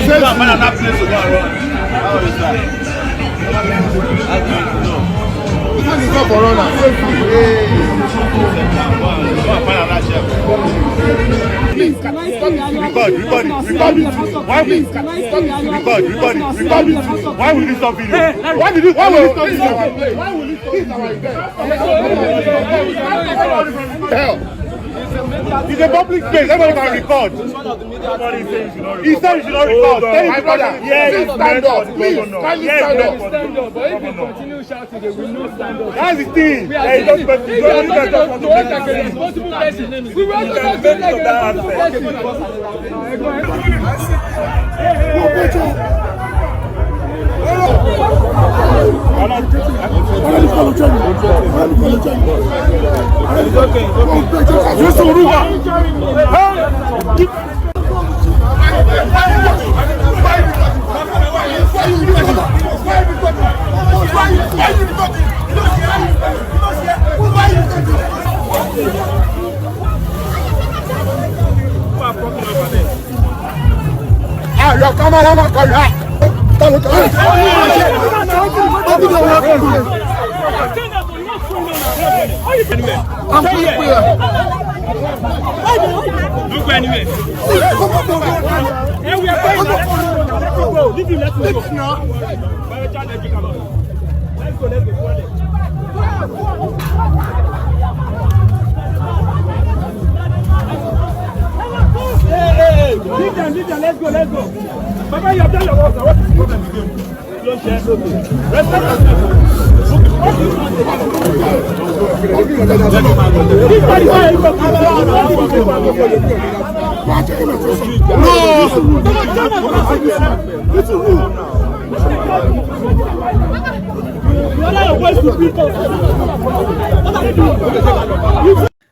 that place to go and run. How is that? This is not for runner. Please, record. Why please? Record. Why will you stop video? Why will you stop video? Why will you stop video? Hell. It's a public space, everybody can record. Somebody says you should not record. He said you should not record. My brother, please stand up. Please, kindly stand up. But if you continue shouting, they will not stand up. That's the thing. We are talking to us like a responsible person. We will also not be like a responsible person. Your cameraman come here. I'm Don't go anywhere. We are going. Leave him, let's go. Let's go. Leave them, let's go. Papa, you have done your work. What is the problem with you? Don't share. Respect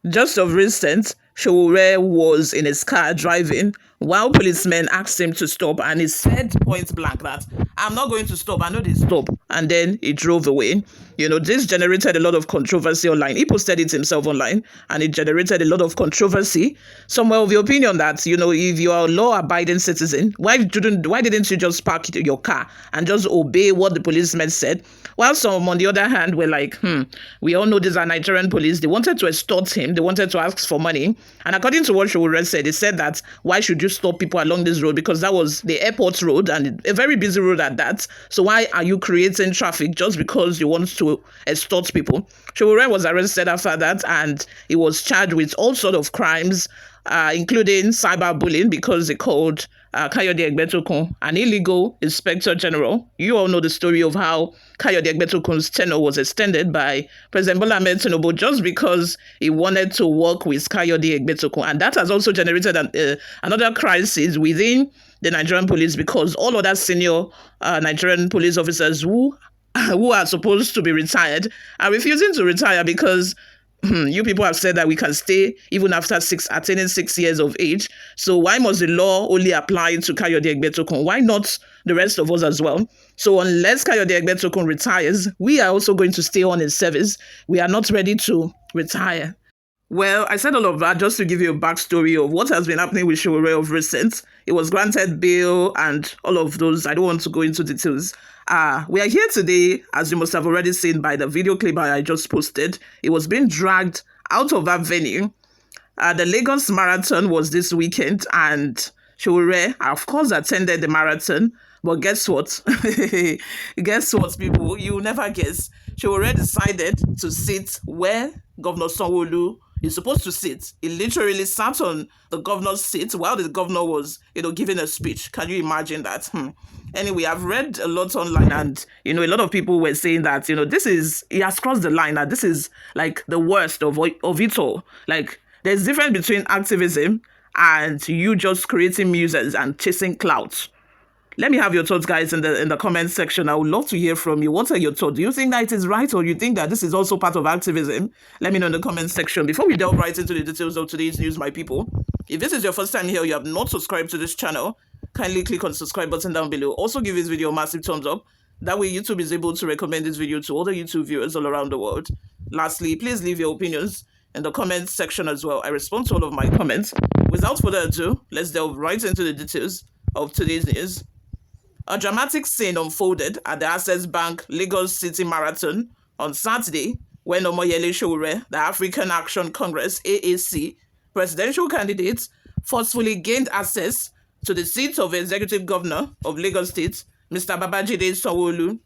Just of recent, Sowore'S was in his car driving while policemen asked him to stop, and he said point blank that I'm not going to stop. I know they stop. And then he drove away. This generated a lot of controversy online. He posted it himself online, and it generated a lot of controversy. Some were of the opinion that, if you are a law-abiding citizen, why didn't you just park your car and just obey what the policemen said? While some, on the other hand, were like, we all know these are Nigerian police. They wanted to extort him. They wanted to ask for money. And according to what Sowore'S said, he said that, why should you stop people along this road? Because that was the airport road and a very busy road at that. So why are you creating traffic just because you want to extort people? Sowore'S was arrested after that, and he was charged with all sorts of crimes, including cyberbullying, because they called Kayode Egbetokun an illegal inspector general. You all know the story of how Kayode Egbetokun's tenure was extended by President Bola Ahmed Tinubu just because he wanted to work with Kayode Egbetokun. And that has also generated another crisis within the Nigerian police, because all other senior Nigerian police officers who are supposed to be retired are refusing to retire because you people have said that we can stay even after attaining 6 years of age. So why must the law only apply to Kayode Egbetokun? Why not the rest of us as well? So unless Kayode Egbetokun retires, we are also going to stay on in service. We are not ready to retire. Well, I said all of that just to give you a backstory of what has been happening with Sowore'S of recent. It was granted bail and all of those. I don't want to go into details. We are here today, as you must have already seen by the video clip I just posted. It was being dragged out of that venue. The Lagos Marathon was this weekend, and Sowore'S, of course, attended the marathon. But guess what? Guess what, people? You will never guess. Sowore'S decided to sit where Governor Sanwo-Olu is supposed to sit. He literally sat on the governor's seat while the governor was, giving a speech. Can you imagine that? Anyway, I've read a lot online, and, a lot of people were saying that, he has crossed the line, that this is like the worst of it all. Like, there's difference between activism and you just creating muses and chasing clouds. Let me have your thoughts, guys, in the comment section. I would love to hear from you. What are your thoughts? Do you think that it is right, or you think that this is also part of activism? Let me know in the comment section. Before we delve right into the details of today's news, my people, if this is your first time here, you have not subscribed to this channel, kindly click on the subscribe button down below. Also give this video a massive thumbs up. That way YouTube is able to recommend this video to other YouTube viewers all around the world. Lastly, please leave your opinions in the comment section as well. I respond to all of my comments. Without further ado, let's delve right into the details of today's news. A dramatic scene unfolded at the Access Bank Lagos City Marathon on Saturday when Omoyele Sowore, the African Action Congress (AAC) presidential candidate, forcefully gained access to the seat of Executive Governor of Lagos State, Mr. Babajide Sanwo-Olu.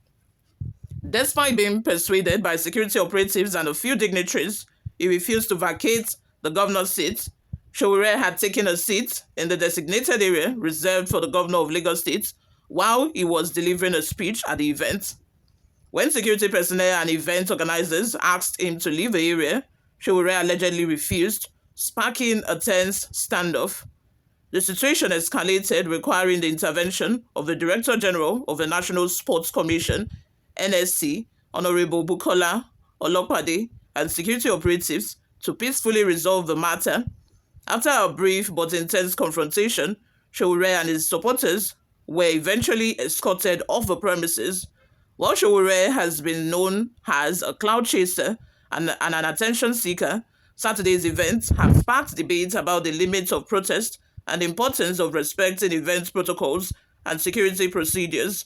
Despite being persuaded by security operatives and a few dignitaries, he refused to vacate the governor's seat. Sowore had taken a seat in the designated area reserved for the governor of Lagos State while he was delivering a speech at the event. When security personnel and event organizers asked him to leave the area, Sowore allegedly refused, sparking a tense standoff. The situation escalated, requiring the intervention of the Director General of the National Sports Commission, NSC, Honorable Bukola Olopade, and security operatives to peacefully resolve the matter. After a brief but intense confrontation, Sowore and his supporters were eventually escorted off the premises. While Sowore has been known as a cloud chaser and an attention seeker, Saturday's events have sparked debate about the limits of protest and the importance of respecting event protocols and security procedures.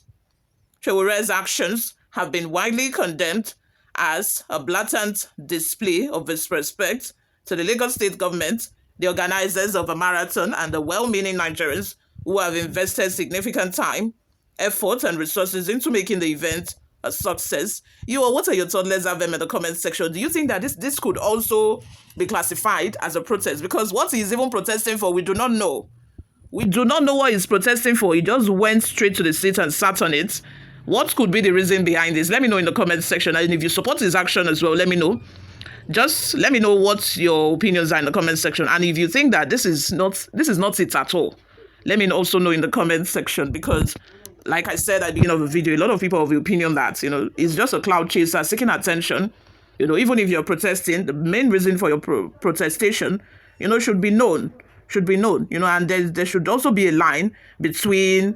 Sowore'S actions have been widely condemned as a blatant display of disrespect to the Lagos State government, the organizers of the marathon, and the well-meaning Nigerians who have invested significant time, effort, and resources into making the event a success. What are your thoughts? Let's have them in the comment section. Do you think that this could also be classified as a protest? Because what he's even protesting for, we do not know. We do not know what he's protesting for. He just went straight to the seat and sat on it. What could be the reason behind this? Let me know in the comment section. And if you support his action as well, let me know. Just let me know what your opinions are in the comment section. And if you think that this is not it at all, let me also know in the comment section, because like I said at the beginning of the video, a lot of people have the opinion that, it's just a cloud chaser seeking attention. Even if you're protesting, the main reason for your protestation, should be known, and there should also be a line between,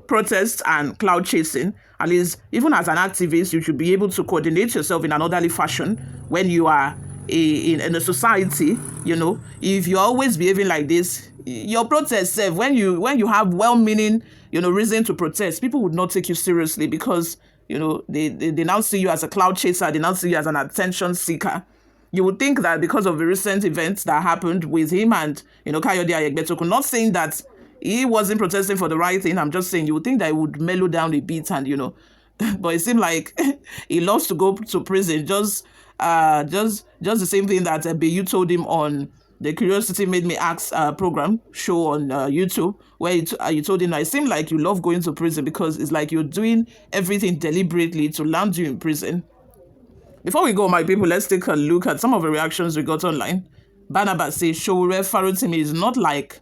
protest and cloud chasing. At least, even as an activist, you should be able to coordinate yourself in an orderly fashion when you are in a society. If you're always behaving like this, your protest, when you have well-meaning, reason to protest, people would not take you seriously, because, they now see you as a cloud chaser, they now see you as an attention seeker. You would think that because of the recent events that happened with him and, Kayode Ayegbetoku, not saying that he wasn't protesting for the right thing, I'm just saying you would think that he would mellow down a bit and, but it seemed like he loves to go to prison. Just the same thing that Bayu told him on the Curiosity Made Me Ask program show on YouTube, where you told him, it seemed like you love going to prison because it's like you're doing everything deliberately to land you in prison. Before we go, my people, let's take a look at some of the reactions we got online. Barnabas says, Sowore Farotimi is not like,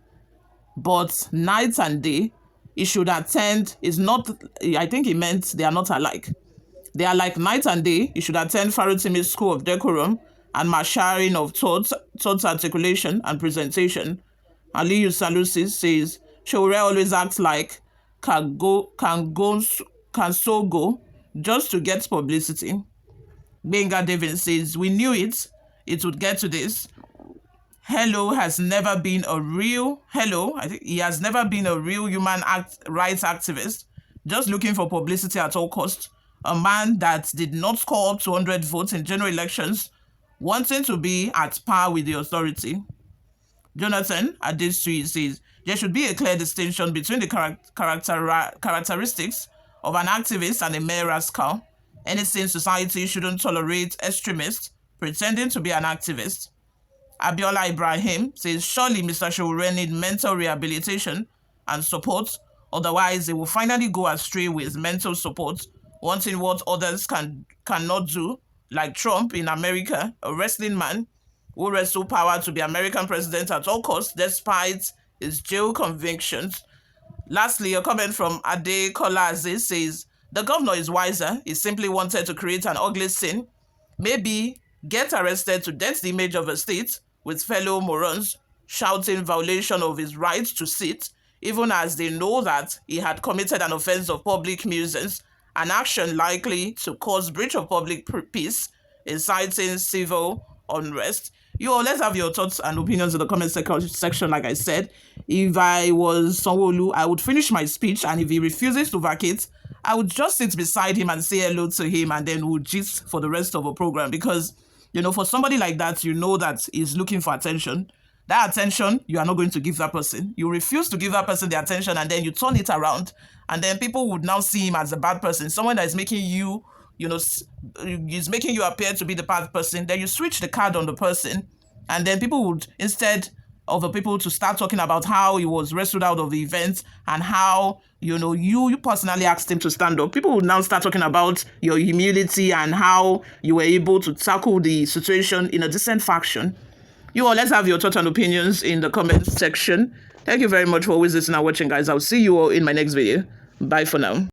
but night and day, he should attend, is not, I think he meant they are not alike. They are like night and day. You should attend Farotimi's School of Decorum and marshalling of thoughts articulation and presentation. Aliyu Salusi says, Sowore always acts like can so go just to get publicity. Benga David says, we knew it would get to this. I think he has never been a real human rights activist, just looking for publicity at all costs. A man that did not score 200 votes in general elections, wanting to be at par with the authority. Jonathan Adesui says, there should be a clear distinction between the characteristics of an activist and a mere rascal. Any sane society shouldn't tolerate extremists pretending to be an activist. Abiola Ibrahim says, surely Mr. Sowore needs mental rehabilitation and support, otherwise they will finally go astray with mental support, wanting what others cannot do, like Trump in America, a wrestling man who wrestled power to be American president at all costs despite his jail convictions. Lastly, a comment from Ade Kola Aziz says, the governor is wiser. He simply wanted to create an ugly scene, maybe get arrested to dent the image of a state with fellow morons shouting violation of his right to sit, even as they know that he had committed an offense of public nuisance, an action likely to cause breach of public peace, inciting civil unrest. You all, let's have your thoughts and opinions in the comment section. Like I said, if I was Sanwo-Olu, I would finish my speech, and if he refuses to vacate, I would just sit beside him and say hello to him, and then we'll gist for the rest of the program. Because, you know, for somebody like that, you know that he's looking for attention. That attention, you are not going to give that person. You refuse to give that person the attention, and then you turn it around, and then people would now see him as a bad person, someone that is making you, you know, is making you appear to be the bad person. Then you switch the card on the person, and then people would, instead of the people to start talking about how he was wrestled out of the event and how, you know, you personally asked him to stand up, people would now start talking about your humility and how you were able to tackle the situation in a decent fashion. You all, let's have your thoughts and opinions in the comments section. Thank you very much for always listening and watching, guys. I'll see you all in my next video. Bye for now.